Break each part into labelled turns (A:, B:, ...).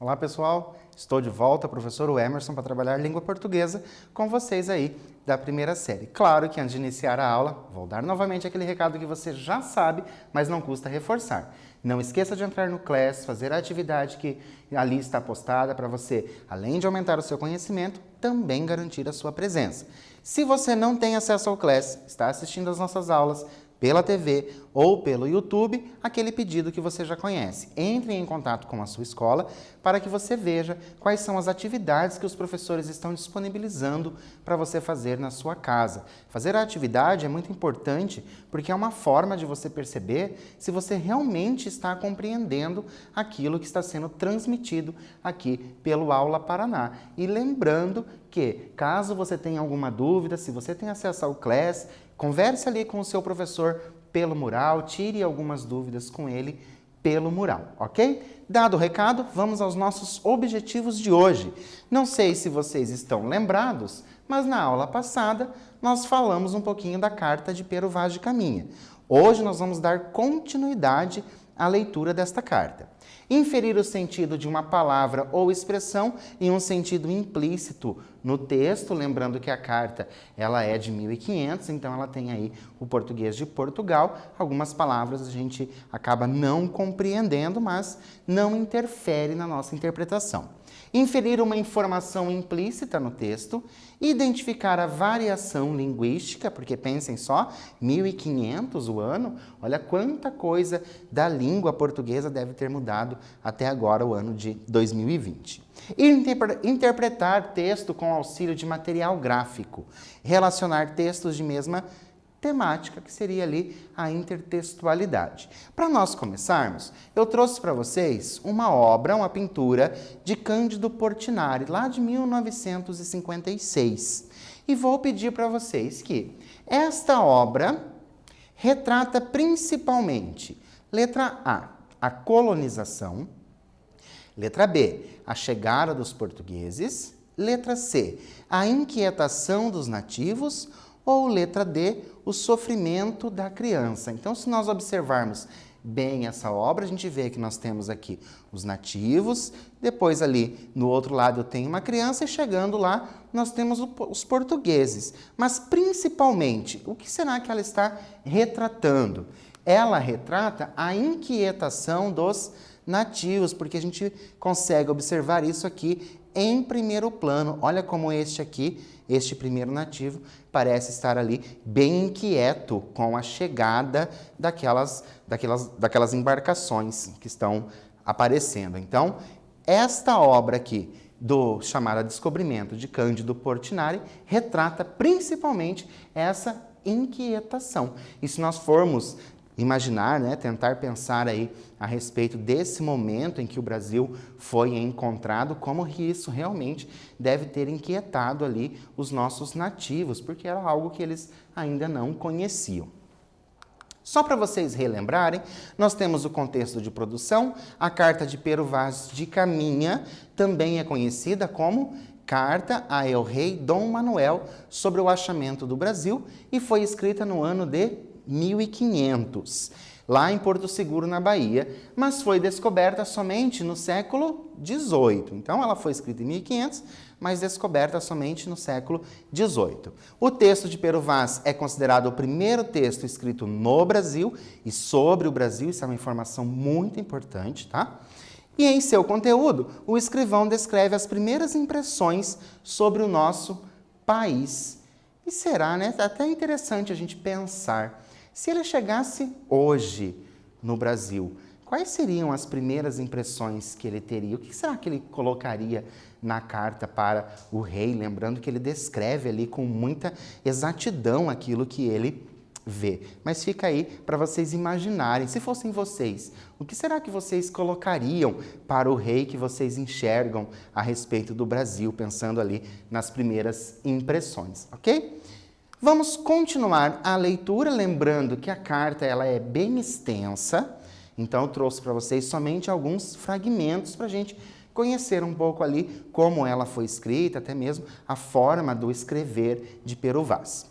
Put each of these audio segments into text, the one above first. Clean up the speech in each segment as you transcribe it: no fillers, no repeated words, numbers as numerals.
A: Olá pessoal, estou de volta, professor Emerson, para trabalhar língua portuguesa com vocês aí da primeira série. Claro que antes de iniciar a aula, vou dar novamente aquele recado que você já sabe, mas não custa reforçar. Não esqueça de entrar no Class, fazer a atividade que ali está postada para você, além de aumentar o seu conhecimento, também garantir a sua presença. Se você não tem acesso ao Class, está assistindo às nossas aulas pela TV ou pelo YouTube, aquele pedido que você já conhece. Entre em contato com a sua escola para que você veja quais são as atividades que os professores estão disponibilizando para você fazer na sua casa. Fazer a atividade é muito importante porque é uma forma de você perceber se você realmente está compreendendo aquilo que está sendo transmitido aqui pelo Aula Paraná. E lembrando que, caso você tenha alguma dúvida, se você tem acesso ao Class, converse ali com o seu professor pelo mural, tire algumas dúvidas com ele pelo mural, ok? Dado o recado, vamos aos nossos objetivos de hoje. Não sei se vocês estão lembrados, mas na aula passada nós falamos um pouquinho da carta de Pero Vaz de Caminha. Hoje nós vamos dar continuidade à leitura desta carta. Inferir o sentido de uma palavra ou expressão em um sentido implícito no texto, lembrando que a carta ela é de 1500, então ela tem aí o português de Portugal. Algumas palavras a gente acaba não compreendendo, mas não interfere na nossa interpretação. Inferir uma informação implícita no texto, identificar a variação linguística, porque pensem só, 1500 o ano, olha quanta coisa da língua portuguesa deve ter mudado até agora, o ano de 2020. E interpretar texto com auxílio de material gráfico, relacionar textos de mesma temática, que seria ali a intertextualidade. Para nós começarmos, eu trouxe para vocês uma obra, uma pintura de Cândido Portinari, lá de 1956. E vou pedir para vocês que esta obra retrata principalmente, letra A colonização, letra B, a chegada dos portugueses, letra C, a inquietação dos nativos, ou letra D, o sofrimento da criança. Então, se nós observarmos bem essa obra, a gente vê que nós temos aqui os nativos, depois ali no outro lado eu tenho uma criança e chegando lá nós temos os portugueses. Mas principalmente, o que será que ela está retratando? Ela retrata a inquietação dos nativos, porque a gente consegue observar isso aqui em primeiro plano. Olha como este primeiro nativo, parece estar ali bem inquieto com a chegada daquelas embarcações que estão aparecendo. Então, esta obra aqui, chamada Descobrimento de Cândido Portinari, retrata principalmente essa inquietação. E se nós formos imaginar, né, tentar pensar aí a respeito desse momento em que o Brasil foi encontrado, como que isso realmente deve ter inquietado ali os nossos nativos, porque era algo que eles ainda não conheciam. Só para vocês relembrarem, nós temos o contexto de produção. A carta de Pero Vaz de Caminha também é conhecida como Carta a El Rei Dom Manuel sobre o achamento do Brasil e foi escrita no ano de 1500, lá em Porto Seguro, na Bahia, mas foi descoberta somente no século XVIII. Então, ela foi escrita em 1500, mas descoberta somente no século XVIII. O texto de Pero Vaz é considerado o primeiro texto escrito no Brasil e sobre o Brasil. Isso é uma informação muito importante, tá? E em seu conteúdo, o escrivão descreve as primeiras impressões sobre o nosso país. E será, né, até interessante a gente pensar, se ele chegasse hoje no Brasil, quais seriam as primeiras impressões que ele teria? O que será que ele colocaria na carta para o rei? Lembrando que ele descreve ali com muita exatidão aquilo que ele vê. Mas fica aí para vocês imaginarem, se fossem vocês, o que será que vocês colocariam para o rei que vocês enxergam a respeito do Brasil, pensando ali nas primeiras impressões, ok? Vamos continuar a leitura, lembrando que a carta ela é bem extensa, então eu trouxe para vocês somente alguns fragmentos para a gente conhecer um pouco ali como ela foi escrita, até mesmo a forma do escrever de Pero Vaz.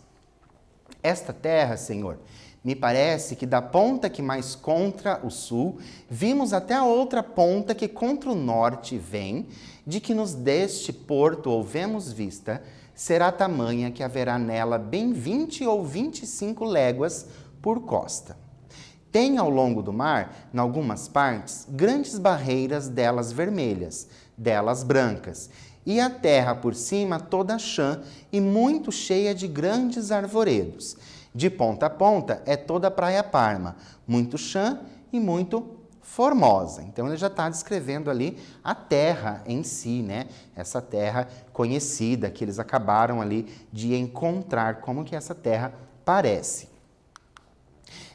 A: Esta terra, Senhor, Me parece que da ponta que mais contra o sul, vimos até a outra ponta que contra o norte vem, de que nos deste porto houvemos vista, será tamanha que haverá nela bem 20 ou 25 léguas por costa. Tem ao longo do mar, em algumas partes, grandes barreiras delas vermelhas, delas brancas, e a terra por cima toda chã e muito cheia de grandes arvoredos. De ponta a ponta é toda a praia Parma, muito chã e muito formosa. Então ele já está descrevendo ali a terra em si, né? Essa terra conhecida que eles acabaram ali de encontrar, como que essa terra parece.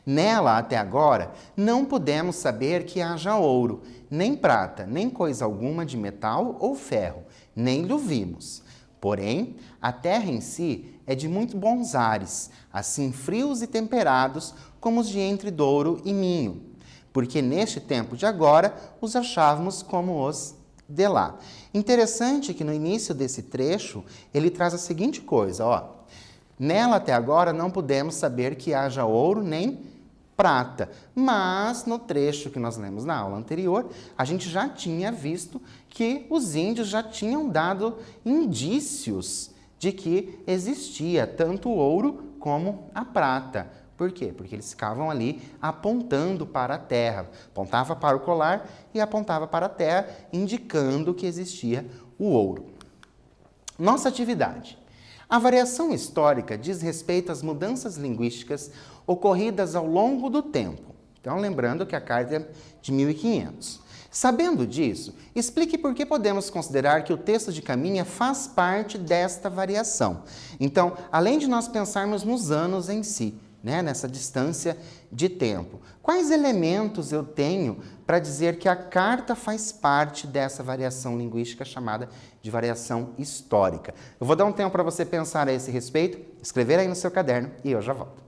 A: Nela, até agora, não pudemos saber que haja ouro, nem prata, nem coisa alguma de metal ou ferro, nem lhe vimos. Porém, a terra em si é de muito bons ares, assim frios e temperados como os de entre Douro e Minho, porque neste tempo de agora os achávamos como os de lá. Interessante que no início desse trecho ele traz a seguinte coisa, ó. Nela até agora não pudemos saber que haja ouro nem prata, mas no trecho que nós lemos na aula anterior, a gente já tinha visto que os índios já tinham dado indícios de que existia tanto o ouro como a prata. Por quê? Porque eles ficavam ali apontando para a terra, apontava para o colar e apontava para a terra, indicando que existia o ouro. Nossa atividade. A variação histórica diz respeito às mudanças linguísticas ocorridas ao longo do tempo. Então, lembrando que a carta é de 1500. Sabendo disso, explique por que podemos considerar que o texto de Caminha faz parte desta variação. Então, além de nós pensarmos nos anos em si, né, nessa distância de tempo, quais elementos eu tenho para dizer que a carta faz parte dessa variação linguística chamada de variação histórica? Eu vou dar um tempo para você pensar a esse respeito, escrever aí no seu caderno e eu já volto.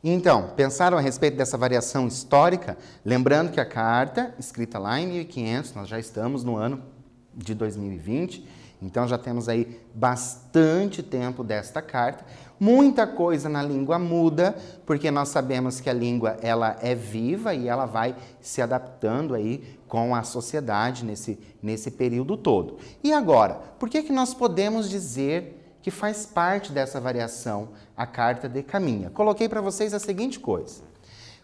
A: Então, pensaram a respeito dessa variação histórica? Lembrando que a carta, escrita lá em 1500, nós já estamos no ano de 2020, então já temos aí bastante tempo desta carta. Muita coisa na língua muda, porque nós sabemos que a língua ela é viva e ela vai se adaptando aí com a sociedade nesse período todo. E agora, por que nós podemos dizer que faz parte dessa variação a carta de Caminha? Coloquei para vocês a seguinte coisa.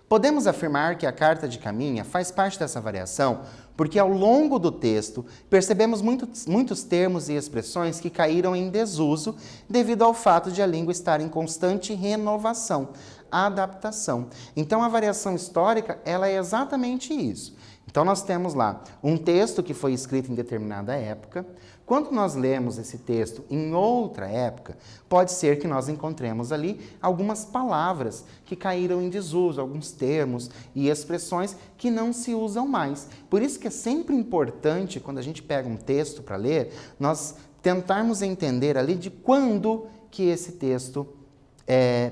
A: Podemos afirmar que a carta de Caminha faz parte dessa variação porque ao longo do texto percebemos muitos termos e expressões que caíram em desuso devido ao fato de a língua estar em constante renovação, adaptação. Então a variação histórica ela é exatamente isso. Então nós temos lá um texto que foi escrito em determinada época. Quando nós lemos esse texto em outra época, pode ser que nós encontremos ali algumas palavras que caíram em desuso, alguns termos e expressões que não se usam mais. Por isso que é sempre importante, quando a gente pega um texto para ler, nós tentarmos entender ali de quando que esse texto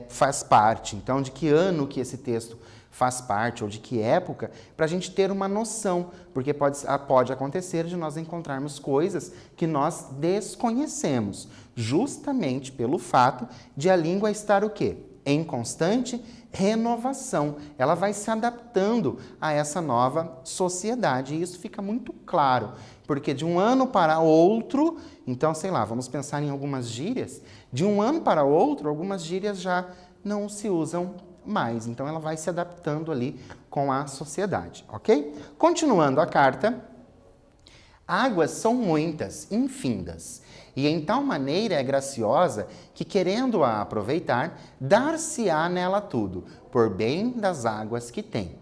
A: faz parte, então de que ano que esse texto faz parte, ou de que época, para a gente ter uma noção, porque pode acontecer de nós encontrarmos coisas que nós desconhecemos, justamente pelo fato de a língua estar o quê? Em constante renovação. Ela vai se adaptando a essa nova sociedade, e isso fica muito claro, porque de um ano para outro, então, sei lá, vamos pensar em algumas gírias, de um ano para outro, algumas gírias já não se usam mais. Então, ela vai se adaptando ali com a sociedade, ok? Continuando a carta, águas são muitas, infindas, e em tal maneira é graciosa que, querendo-a aproveitar, dar-se-á nela tudo, por bem das águas que tem.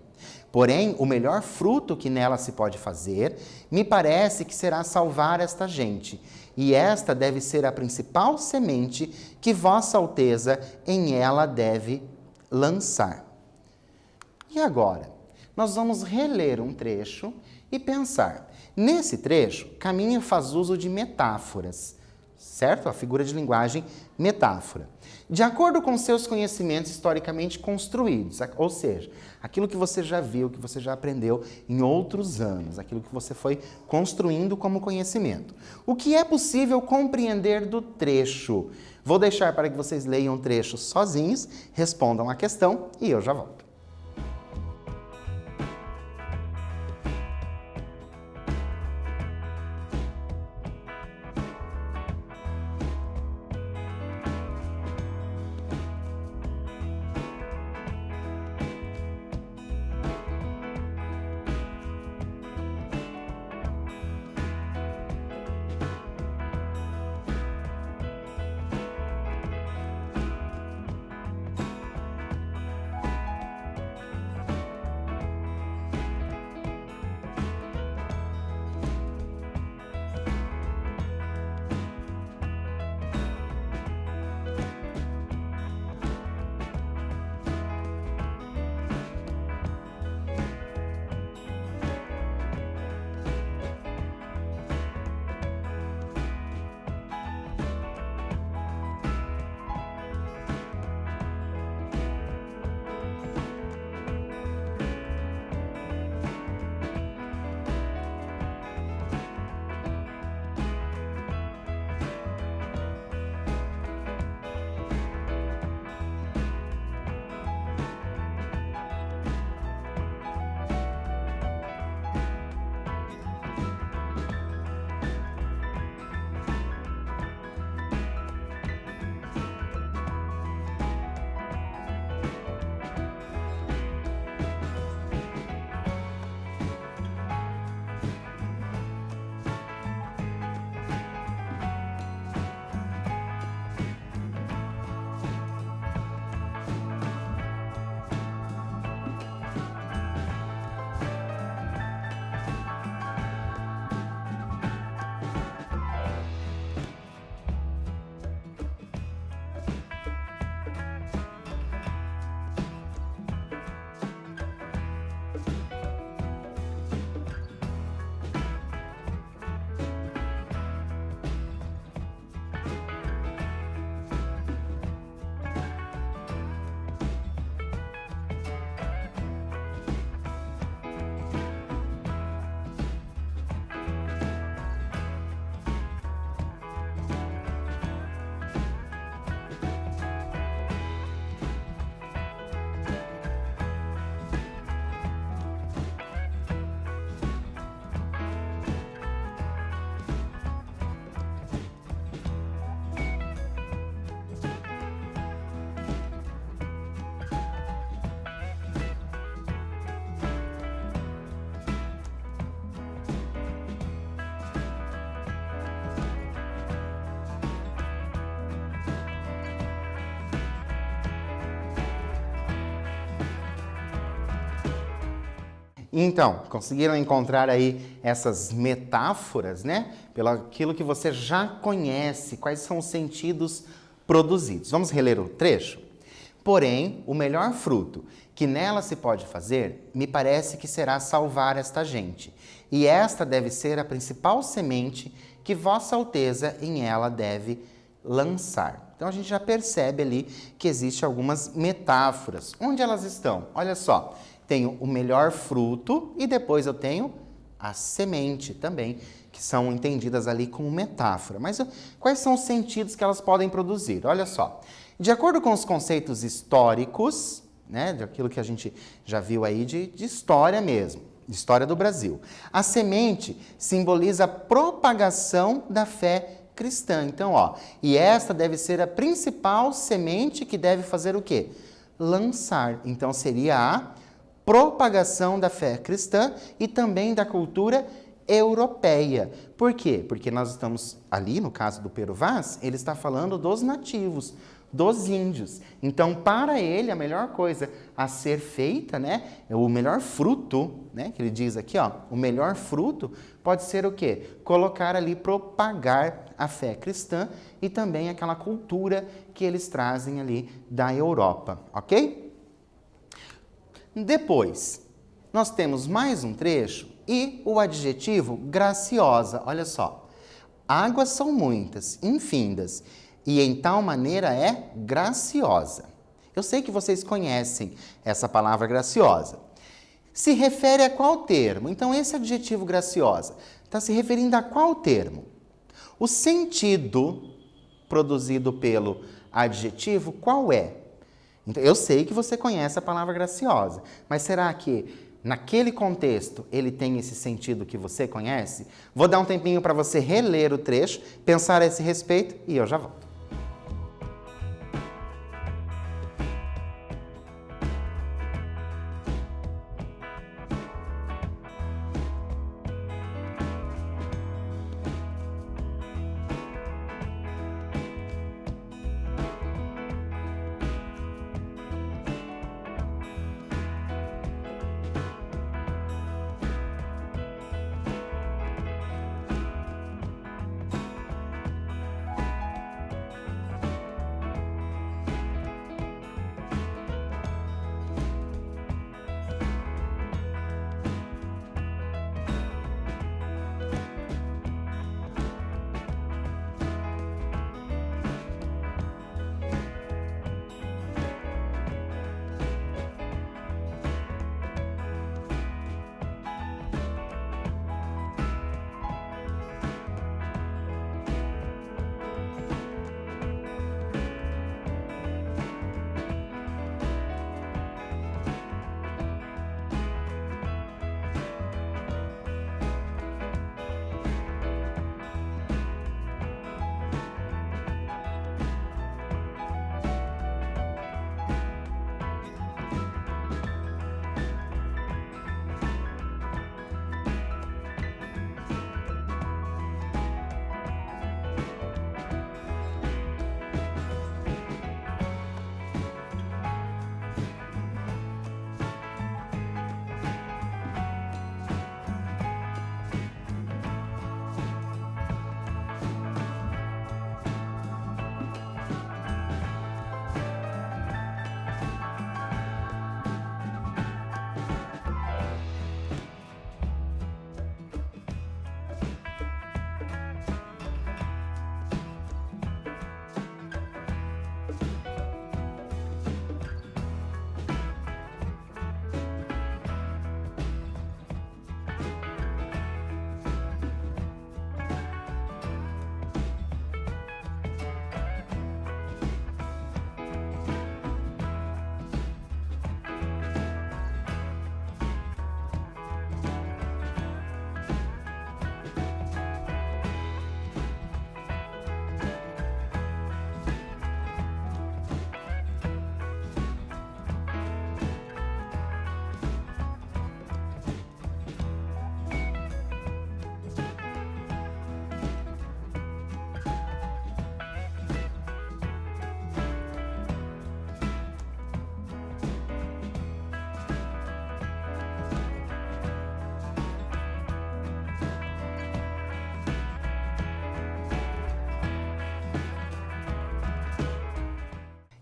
A: Porém, o melhor fruto que nela se pode fazer, me parece que será salvar esta gente, e esta deve ser a principal semente que Vossa Alteza em ela deve lançar. E agora, nós vamos reler um trecho e pensar. Nesse trecho, Caminha faz uso de metáforas, certo? A figura de linguagem metáfora. De acordo com seus conhecimentos historicamente construídos, ou seja, aquilo que você já viu, que você já aprendeu em outros anos, aquilo que você foi construindo como conhecimento. O que é possível compreender do trecho? Vou deixar para que vocês leiam o trecho sozinhos, respondam a questão e eu já volto. Então, conseguiram encontrar aí essas metáforas, né? Pelo aquilo que você já conhece, quais são os sentidos produzidos. Vamos reler o trecho? Porém, o melhor fruto que nela se pode fazer, me parece que será salvar esta gente. E esta deve ser a principal semente que Vossa Alteza em ela deve lançar. Então a gente já percebe ali que existem algumas metáforas. Onde elas estão? Olha só, tenho o melhor fruto e depois eu tenho a semente também, que são entendidas ali como metáfora. Mas quais são os sentidos que elas podem produzir? Olha só, de acordo com os conceitos históricos, né, daquilo que a gente já viu aí de história mesmo, de história do Brasil, a semente simboliza a propagação da fé cristã. Então, ó, e esta deve ser a principal semente que deve fazer o quê? Lançar. Então, seria a propagação da fé cristã e também da cultura europeia. Por quê? Porque nós estamos ali, no caso do Pero Vaz, ele está falando dos nativos, dos índios. Então, para ele, a melhor coisa a ser feita, né, o melhor fruto, né, que ele diz aqui, ó, o melhor fruto pode ser o quê? Colocar ali, propagar a fé cristã e também aquela cultura que eles trazem ali da Europa, ok? Depois, nós temos mais um trecho e o adjetivo graciosa, olha só. Águas são muitas, infindas, e em tal maneira é graciosa. Eu sei que vocês conhecem essa palavra graciosa. Se refere a qual termo? Então, esse adjetivo graciosa está se referindo a qual termo? O sentido produzido pelo adjetivo, qual é? Então, eu sei que você conhece a palavra graciosa, mas será que naquele contexto ele tem esse sentido que você conhece? Vou dar um tempinho para você reler o trecho, pensar a esse respeito e eu já volto.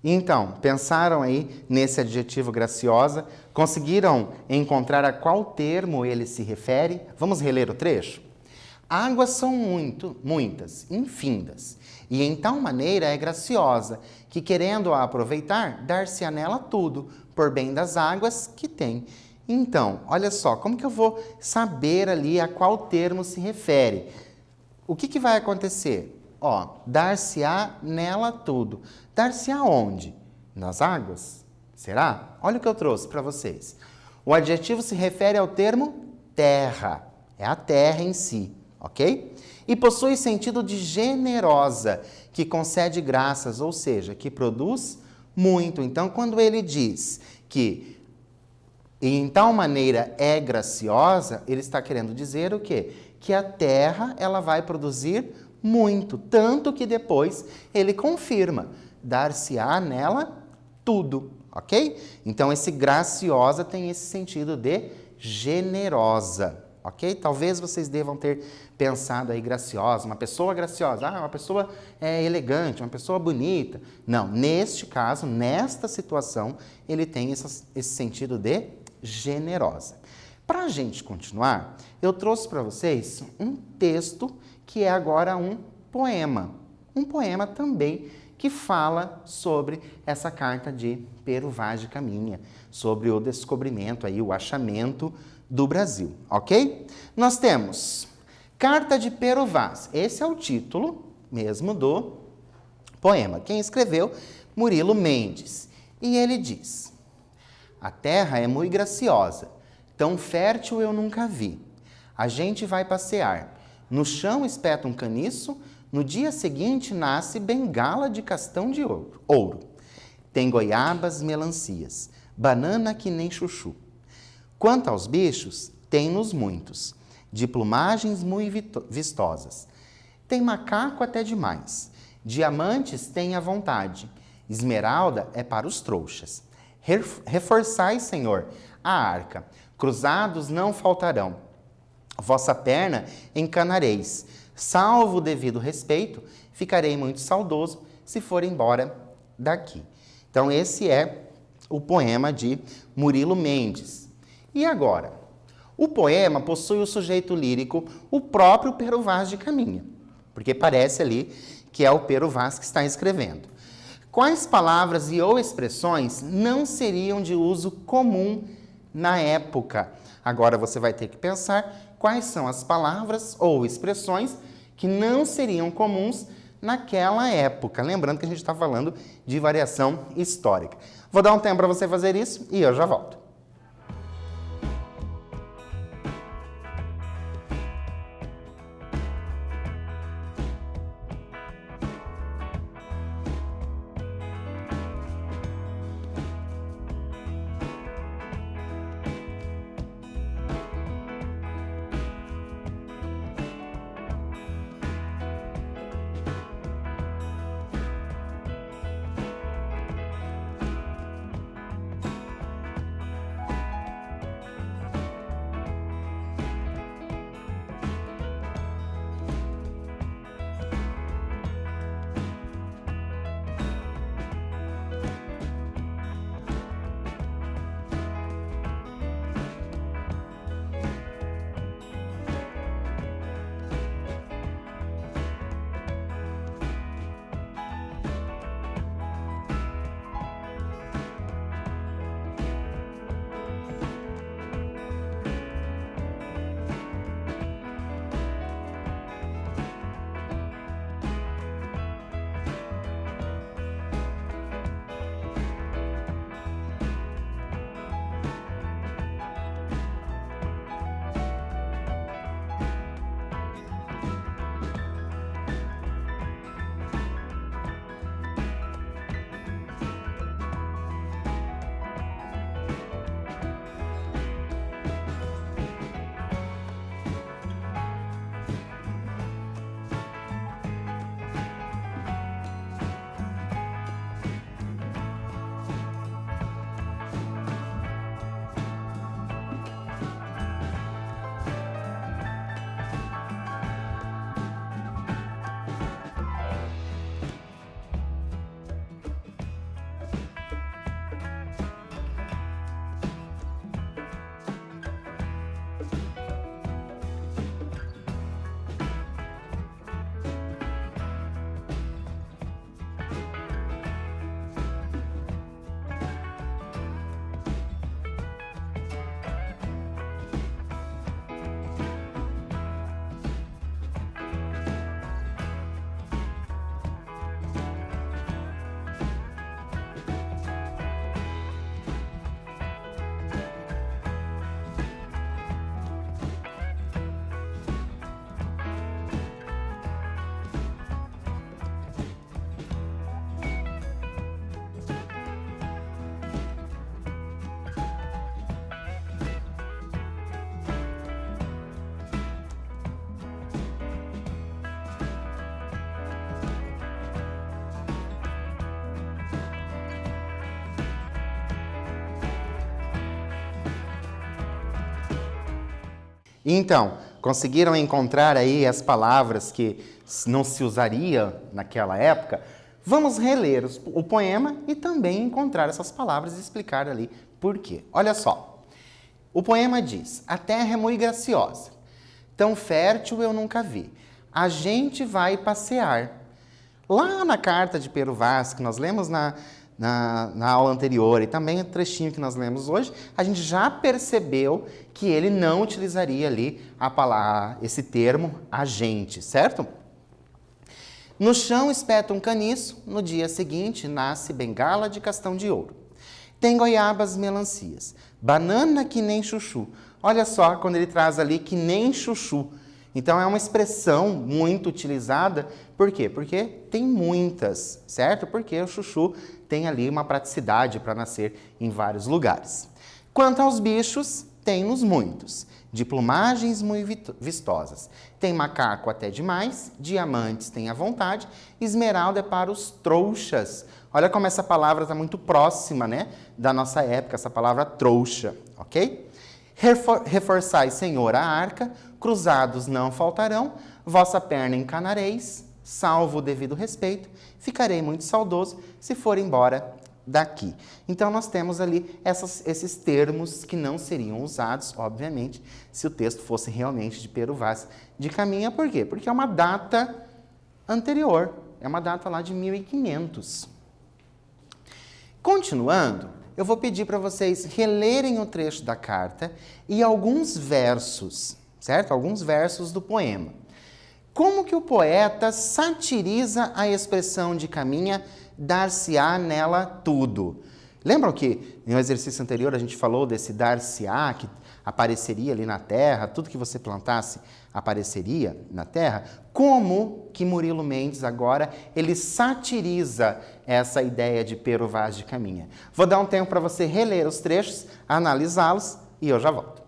A: Então, pensaram aí nesse adjetivo graciosa? Conseguiram encontrar a qual termo ele se refere? Vamos reler o trecho? Águas são muitas, infindas, e em tal maneira é graciosa, que querendo-a aproveitar, dar-se-á nela tudo, por bem das águas que tem. Então, olha só, como que eu vou saber ali a qual termo se refere? O que vai acontecer? Ó, dar-se-á nela tudo. Dar-se-á onde? Nas águas? Será? Olha o que eu trouxe para vocês. O adjetivo se refere ao termo terra. É a terra em si, ok? E possui sentido de generosa, que concede graças, ou seja, que produz muito. Então, quando ele diz que em tal maneira é graciosa, ele está querendo dizer o quê? Que a terra ela vai produzir muito, tanto que depois ele confirma, dar-se-á nela tudo, ok? Então, esse graciosa tem esse sentido de generosa, ok? Talvez vocês devam ter pensado aí graciosa, uma pessoa graciosa, uma pessoa elegante, uma pessoa bonita. Não, neste caso, nesta situação, ele tem esse sentido de generosa. Para a gente continuar, eu trouxe para vocês um texto que é agora um poema. Um poema também que fala sobre essa carta de Pero Vaz de Caminha, sobre o descobrimento, aí, o achamento do Brasil, ok? Nós temos Carta de Pero Vaz. Esse é o título mesmo do poema. Quem escreveu? Murilo Mendes. E ele diz: a terra é muito graciosa, tão fértil eu nunca vi. A gente vai passear. No chão espeta um caniço, no dia seguinte nasce bengala de castão de ouro. Tem goiabas, melancias, banana que nem chuchu. Quanto aos bichos, tem-nos muitos, de plumagens muito vistosas. Tem macaco até demais, diamantes tem à vontade, esmeralda é para os trouxas. Reforçai, Senhor, a arca, cruzados não faltarão. Vossa perna encanareis. Salvo o devido respeito, ficarei muito saudoso se for embora daqui. Então, esse é o poema de Murilo Mendes. E agora? O poema possui o sujeito lírico, o próprio Pero Vaz de Caminha, porque parece ali que é o Pero Vaz que está escrevendo. Quais palavras e ou expressões não seriam de uso comum na época? Agora você vai ter que pensar quais são as palavras ou expressões que não seriam comuns naquela época. Lembrando que a gente está falando de variação histórica. Vou dar um tempo para você fazer isso e eu já volto. Então, conseguiram encontrar aí as palavras que não se usaria naquela época? Vamos reler o poema e também encontrar essas palavras e explicar ali por quê. Olha só, o poema diz: a terra é muito graciosa, tão fértil eu nunca vi, a gente vai passear. Lá na carta de Pero Vaz, que nós lemos na aula anterior e também o trechinho que nós lemos hoje, a gente já percebeu que ele não utilizaria ali esse termo agente, certo? No chão espeta um caniço, no dia seguinte nasce bengala de castão de ouro. Tem goiabas, melancias, banana que nem chuchu. Olha só quando ele traz ali que nem chuchu. Então, é uma expressão muito utilizada. Por quê? Porque tem muitas, certo? Porque o chuchu tem ali uma praticidade para nascer em vários lugares. Quanto aos bichos, tem-nos muitos, de plumagens muito vistosas. Tem macaco até demais, diamantes tem à vontade, esmeralda é para os trouxas. Olha como essa palavra está muito próxima, né, da nossa época, essa palavra trouxa, ok? Reforçai, Senhor, a arca, cruzados não faltarão, vossa perna encanareis, salvo o devido respeito, ficarei muito saudoso se for embora daqui. Então, nós temos ali esses termos que não seriam usados, obviamente, se o texto fosse realmente de Pero Vaz de Caminha. Por quê? Porque é uma data anterior, é uma data lá de 1500. Continuando, eu vou pedir para vocês relerem o trecho da carta e alguns versos, certo? Alguns versos do poema. Como que o poeta satiriza a expressão de Caminha, dar-se-á nela tudo? Lembram que no exercício anterior a gente falou desse dar-se-á, que apareceria ali na terra, tudo que você plantasse apareceria na terra? Como que Murilo Mendes agora, ele satiriza essa ideia de Pero Vaz de Caminha? Vou dar um tempo para você reler os trechos, analisá-los e eu já volto.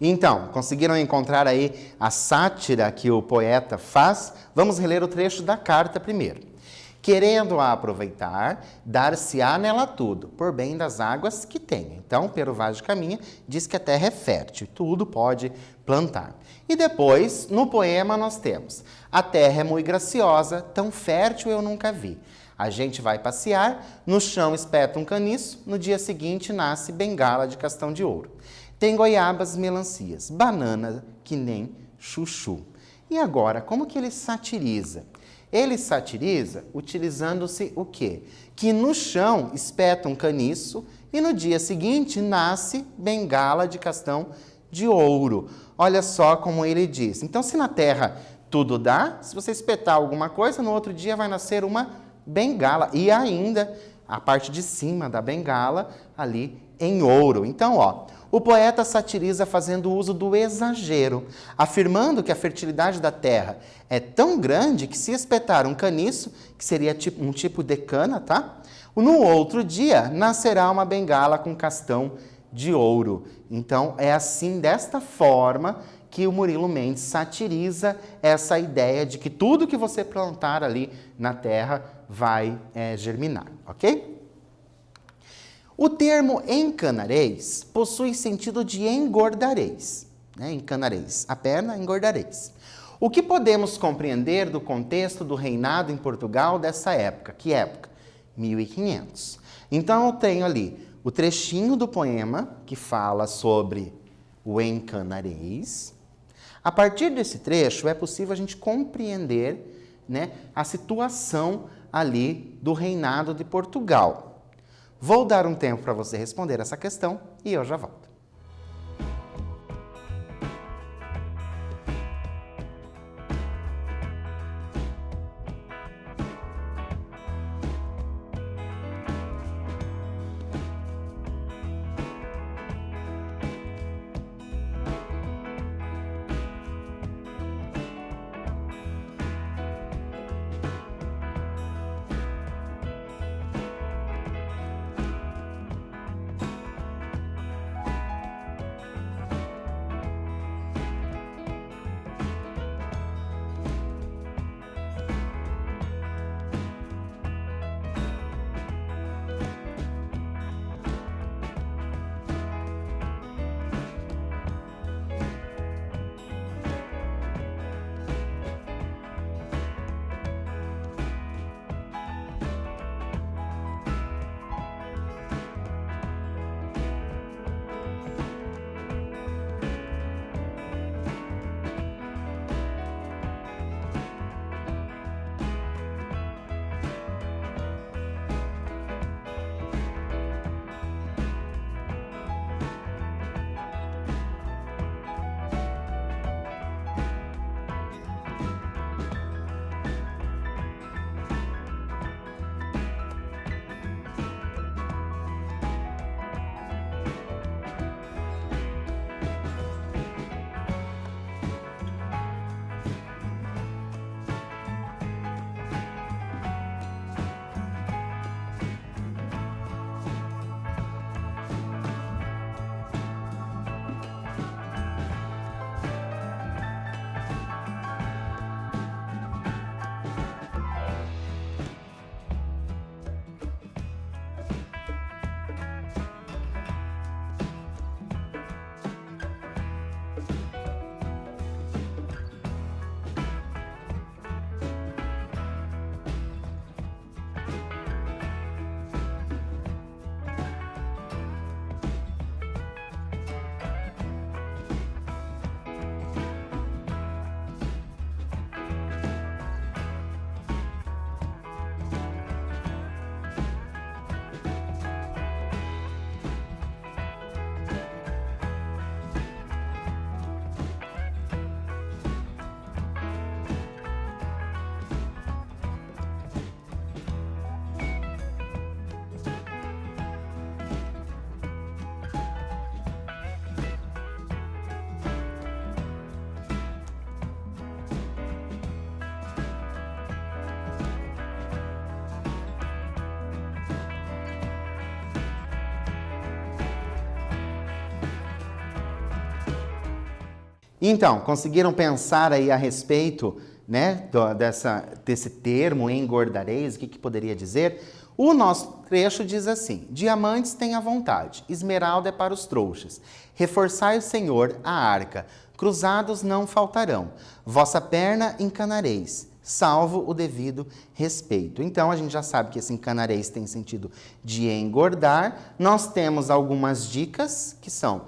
A: Então, conseguiram encontrar aí a sátira que o poeta faz? Vamos reler o trecho da carta primeiro. Querendo-a aproveitar, dar-se-á nela tudo, por bem das águas que tenha. Então, Pero Vaz de Caminha diz que a terra é fértil, tudo pode plantar. E depois, no poema, nós temos: a terra é muito graciosa, tão fértil eu nunca vi. A gente vai passear, no chão espeta um caniço, no dia seguinte nasce bengala de castão de ouro. Tem goiabas, melancias, banana que nem chuchu. E agora, como que ele satiriza? Ele satiriza utilizando-se o quê? Que no chão espeta um caniço e no dia seguinte nasce bengala de castão de ouro. Olha só como ele diz. Então, se na terra tudo dá, se você espetar alguma coisa, no outro dia vai nascer uma bengala. E ainda a parte de cima da bengala ali em ouro. Então, ó, o poeta satiriza fazendo uso do exagero, afirmando que a fertilidade da terra é tão grande que se espetar um caniço, que seria um tipo de cana, tá? No outro dia nascerá uma bengala com castão de ouro. Então, é assim, desta forma, que o Murilo Mendes satiriza essa ideia de que tudo que você plantar ali na terra vai germinar, ok? O termo encanareis possui sentido de engordareis, né? Encanareis, a perna, engordareis. O que podemos compreender do contexto do reinado em Portugal dessa época? Que época? 1500. Então eu tenho ali o trechinho do poema que fala sobre o encanareis. A partir desse trecho é possível a gente compreender, né, a situação ali do reinado de Portugal. Vou dar um tempo para você responder essa questão e eu já volto. Então, conseguiram pensar aí a respeito, né, desse termo, engordareis, o que poderia dizer? O nosso trecho diz assim: diamantes tem à vontade, esmeralda é para os trouxas. Reforçai o Senhor a arca, cruzados não faltarão. Vossa perna encanareis, salvo o devido respeito. Então, a gente já sabe que esse encanareis tem sentido de engordar. Nós temos algumas dicas, que são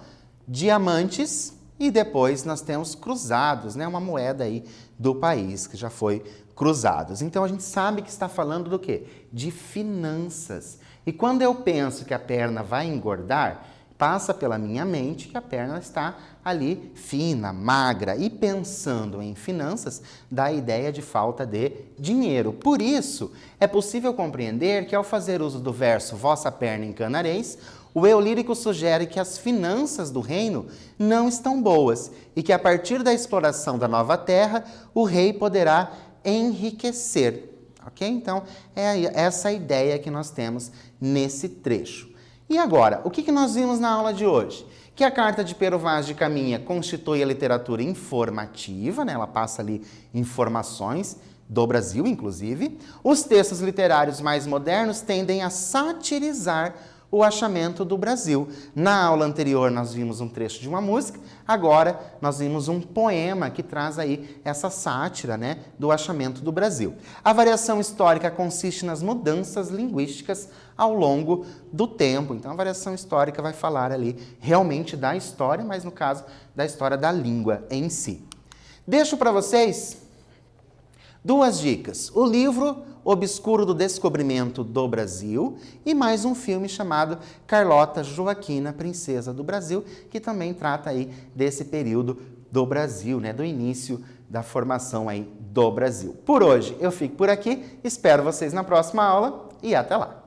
A: diamantes, e depois nós temos cruzados, né? Uma moeda aí do país que já foi cruzados. Então a gente sabe que está falando do quê? De finanças. E quando eu penso que a perna vai engordar, passa pela minha mente que a perna está ali fina, magra. E pensando em finanças, dá a ideia de falta de dinheiro. Por isso, é possível compreender que ao fazer uso do verso vossa perna encanareis, o eu lírico sugere que as finanças do reino não estão boas e que a partir da exploração da nova terra, o rei poderá enriquecer. Ok? Então, é essa a ideia que nós temos nesse trecho. E agora, o que nós vimos na aula de hoje? Que a carta de Pero Vaz de Caminha constitui a literatura informativa, né? Ela passa ali informações do Brasil, inclusive. Os textos literários mais modernos tendem a satirizar o achamento do Brasil. Na aula anterior nós vimos um trecho de uma música, agora nós vimos um poema que traz aí essa sátira, né, do achamento do Brasil. A variação histórica consiste nas mudanças linguísticas ao longo do tempo. Então a variação histórica vai falar ali realmente da história, mas no caso da história da língua em si. Deixo para vocês duas dicas: o livro Obscuro do Descobrimento do Brasil e mais um filme chamado Carlota Joaquina, Princesa do Brasil, que também trata aí desse período do Brasil, né, do início da formação aí do Brasil. Por hoje eu fico por aqui, espero vocês na próxima aula e até lá!